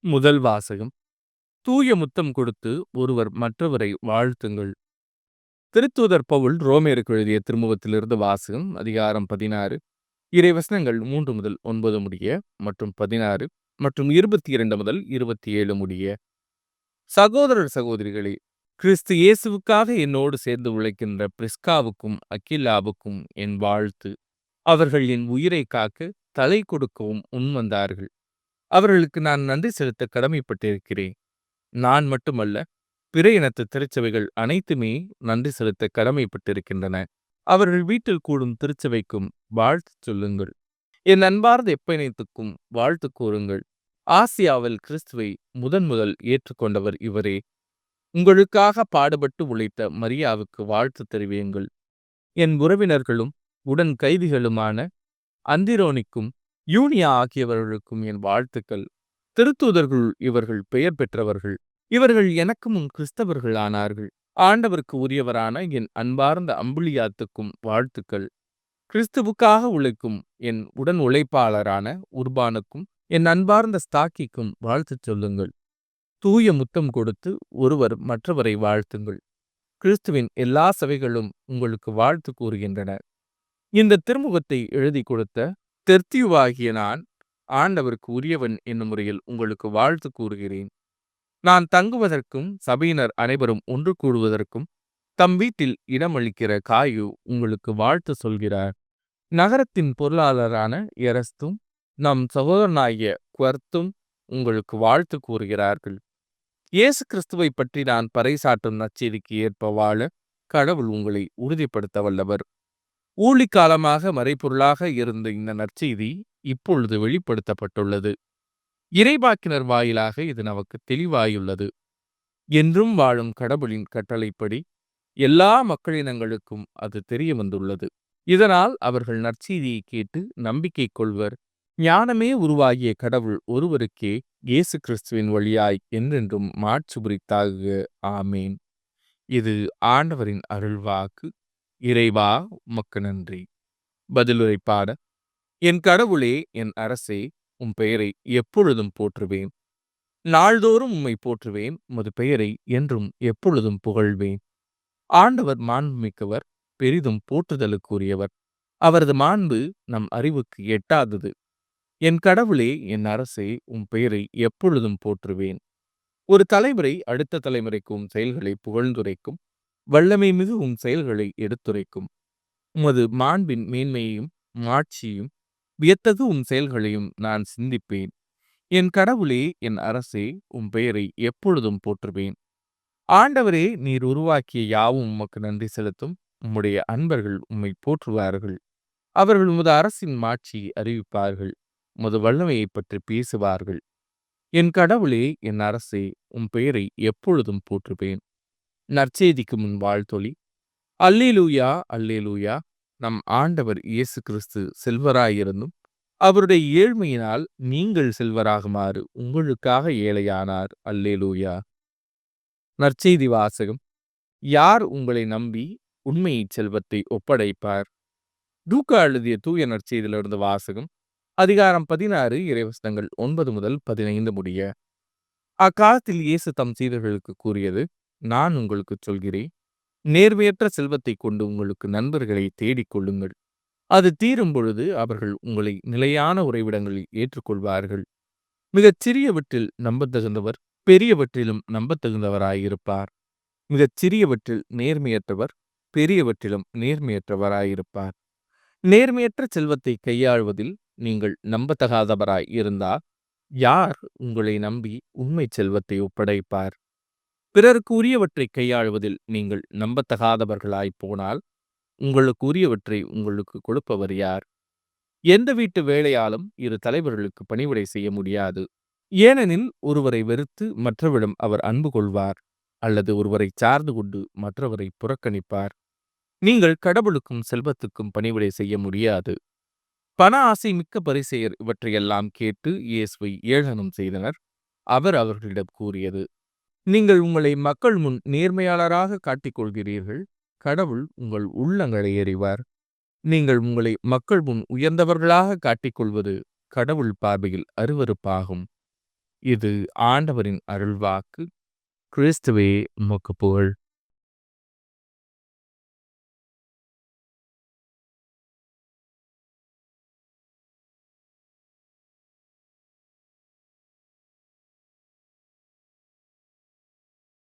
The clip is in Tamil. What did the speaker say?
முதல் வாசகம். தூய முத்தம் கொடுத்து ஒருவர் மற்றவரை வாழ்த்துங்கள். திருத்தூதர் பவுல் ரோமேருக்கு எழுதிய திருமுகத்திலிருந்து வாசகம். அதிகாரம் 16 இறைவசனங்கள் 3 முதல் 9 முடிய மற்றும் 16 மற்றும் 22 முதல் 27 முடிய. சகோதரர் சகோதரிகளே, கிறிஸ்து இயேசுவுக்காக என்னோடு சேர்ந்து உழைக்கின்ற பிரிஸ்காவுக்கும் அக்கில்லாவுக்கும் என் வாழ்த்து. அவர்கள் என் உயிரை காக்க தலை கொடுக்கவும் முன்வந்தார்கள். அவர்களுக்கு நான் நன்றி செலுத்த கடமைப்பட்டிருக்கிறேன். நான் மட்டுமல்ல, பிற இனத்து திருச்சபைகள் அனைத்துமே நன்றி செலுத்த கடமைப்பட்டிருக்கின்றன. அவர்கள் வீட்டில் கூடும் திருச்சபைக்கும் வாழ்த்து சொல்லுங்கள். என் அன்பார்ந்த எப்பயணத்துக்கும் வாழ்த்து கூறுங்கள். ஆசியாவில் கிறிஸ்துவை முதல் ஏற்றுக்கொண்டவர் இவரே. உங்களுக்காக பாடுபட்டு உழைத்த மரியாவுக்கு வாழ்த்து தெரிவியுங்கள். என் உறவினர்களும் உடன் கைதிகளுமான அந்திரோனிக்கும் யூனியா ஆகியவர்களுக்கும் என் வாழ்த்துக்கள். திருத்தூதர்கள் இவர்கள் பெயர் பெற்றவர்கள். இவர்கள் எனக்கு முன் கிறிஸ்தவர்கள் ஆனார்கள். ஆண்டவருக்கு உரியவரான என் அன்பார்ந்த அம்புலியாத்துக்கும் வாழ்த்துக்கள். கிறிஸ்துவுக்காக உழைக்கும் என் உடன் உழைப்பாளரான உர்பானுக்கும் என் அன்பார்ந்த ஸ்தாக்கிக்கும் வாழ்த்து சொல்லுங்கள். தூய முத்தம் கொடுத்து ஒருவர் மற்றவரை வாழ்த்துங்கள். கிறிஸ்துவின் எல்லா சபைகளும் உங்களுக்கு வாழ்த்து கூறுகின்றன. இந்த திருமுகத்தை எழுதி கொடுத்த தெர்த்தியுவாகிய நான் ஆண்டவருக்கு உரியவன் என்னும் முறையில் உங்களுக்கு வாழ்த்து கூறுகிறேன். நான் தங்குவதற்கும் சபையினர் அனைவரும் ஒன்று கூடுவதற்கும் தம் வீட்டில் இடமளிக்கிற காயு உங்களுக்கு வாழ்த்து சொல்கிறார். நகரத்தின் பொருளாளரான எரஸ்தும் நம் சகோதரனாகிய குவர்த்தும் உங்களுக்கு வாழ்த்து கூறுகிறார்கள். இயேசு கிறிஸ்துவை பற்றி நான் பறைசாற்றும் நற்செய்திக்கு ஏற்ப வாழ கடவுள் உங்களை உறுதிப்படுத்த வல்லவர். ஊழிக்காலமாக மறைபொருளாக இருந்த இந்த நற்செய்தி இப்பொழுது வெளிப்படுத்தப்பட்டுள்ளது. இறைவாக்கினர் வாயிலாக இது நமக்கு தெளிவாயுள்ளது. என்றும் வாழும் கடவுளின் கட்டளைப்படி எல்லா மக்களினங்களுக்கும் அது தெரிய வந்துள்ளது. இதனால் அவர்கள் நற்செய்தியை கேட்டு நம்பிக்கை கொள்வர். ஞானமே உருவாகிய கடவுள் ஒருவருக்கே இயேசு கிறிஸ்துவின் வழியாய் என்றென்றும் மாட்சி புரித்தாக. ஆமேன். இது ஆண்டவரின் அருள்வாக்கு. இறைவா உமக்கு நன்றி. பதிலுரை பாட. என் கடவுளே, என் அரசே, உம் பெயரை எப்பொழுதும் போற்றுவேன். நாள்தோறும் உம்மை போற்றுவேன். உமது பெயரை என்றும் எப்பொழுதும் புகழ்வேன். ஆண்டவர் மாண்புமிக்கவர், பெரிதும் போற்றுதலுக்குரியவர். அவரது மாண்பு நம் அறிவுக்கு எட்டாதது. என் கடவுளே, என் அரசே, உம் பெயரை எப்பொழுதும் போற்றுவேன். ஒரு தலைமுறை அடுத்த தலைமுறைக்கு உம் செயல்களை புகழ்ந்துரைக்கும். வல்லமை மிகு உம் செயல்களை எடுத்துரைக்கும். உமது மாண்பின் மேன்மையையும் மாட்சியும் வியத்தகு உம் செயல்களையும் நான் சிந்திப்பேன். என் கடவுளே, என் அரசே, உம் பெயரை எப்பொழுதும் போற்றுவேன். ஆண்டவரே, நீர் உருவாக்கிய யாவும் உமக்கு நன்றி செலுத்தும். உம்முடைய அன்பர்கள் உம்மை போற்றுவார்கள். அவர்கள் உமது அரசின் மாட்சியை அறிவிப்பார்கள். உமது வல்லமையை பற்றி பேசுவார்கள். என் கடவுளே, என் அரசே, உம் பெயரை எப்பொழுதும் போற்றுவேன். நற்செய்திக்கு முன் வாழ்த்தொலி. அல்லேலூயா, அல்லேலூயா. நம் ஆண்டவர் இயேசு கிறிஸ்து செல்வராயிருந்தும் அவருடைய ஏழ்மையினால் நீங்கள் செல்வராகுமாறு உங்களுக்காக ஏழையானார். அல்லேலூயா. நற்செய்தி வாசகம். யார் உங்களை நம்பி உண்மைச் செல்வத்தை ஒப்படைப்பார்? லூக்கா எழுதிய தூய நற்செய்தியிலிருந்து வாசகம். அதிகாரம் 16 இறைவசனங்கள் 9 முதல் 15 முடிய. அக்காலத்தில் இயேசு தம் சீடர்களுக்கு கூறியது, நான் உங்களுக்கு சொல்கிறேன், நேர்மையற்ற செல்வத்தை கொண்டு உங்களுக்கு நண்பர்களை தேடிக் கொள்ளுங்கள். அது தீரும் பொழுது அவர்கள் உங்களை நிலையான உறைவிடங்களில் ஏற்றுக்கொள்வார்கள். மிகச் சிறியவற்றில் நம்பத்தகுந்தவர் பெரியவற்றிலும் நம்பத்தகுந்தவராயிருப்பார். மிகச் சிறியவற்றில் நேர்மையற்றவர் பெரியவற்றிலும் நேர்மையற்றவராயிருப்பார். நேர்மையற்ற செல்வத்தை கையாள்வதில் நீங்கள் நம்பத்தகாதவராய் இருந்தால் யார் உங்களை நம்பி உண்மை செல்வத்தை ஒப்படைப்பார்? பிறருக்கு உரியவற்றை கையாள்வதில் நீங்கள் நம்பத்தகாதவர்களாய் போனால் உங்களுக்கு உரியவற்றை உங்களுக்கு கொடுப்பவர் யார்? எந்த வீட்டு வேலையாலும் இரு தலைவர்களுக்கு பணிவிடை செய்ய முடியாது. ஏனெனில் ஒருவரை வெறுத்து மற்றவரிடம் அவர் அன்பு கொள்வார், அல்லது ஒருவரை சார்ந்து கொண்டு மற்றவரை புறக்கணிப்பார். நீங்கள் கடவுளுக்கும் செல்வத்துக்கும் பணிவிடை செய்ய முடியாது. பண ஆசை மிக்க பரிசேயர் இவற்றையெல்லாம் கேட்டு இயேசுவை ஏளனம் செய்தனர். அவர் அவர்களிடம் கூறியது, நீங்கள் உங்களை மக்கள் முன் நேர்மையாளராக காட்டிக்கொள்கிறீர்கள். கடவுள் உங்கள் உள்ளங்களை அறிவார். நீங்கள் உங்களை மக்கள் முன் உயர்ந்தவர்களாக காட்டிக்கொள்வது கடவுள் பார்வையில் அருவருப்பாகும். இது ஆண்டவரின் அருள்வாக்கு. கிறிஸ்துவே உமக்கு புகழ்.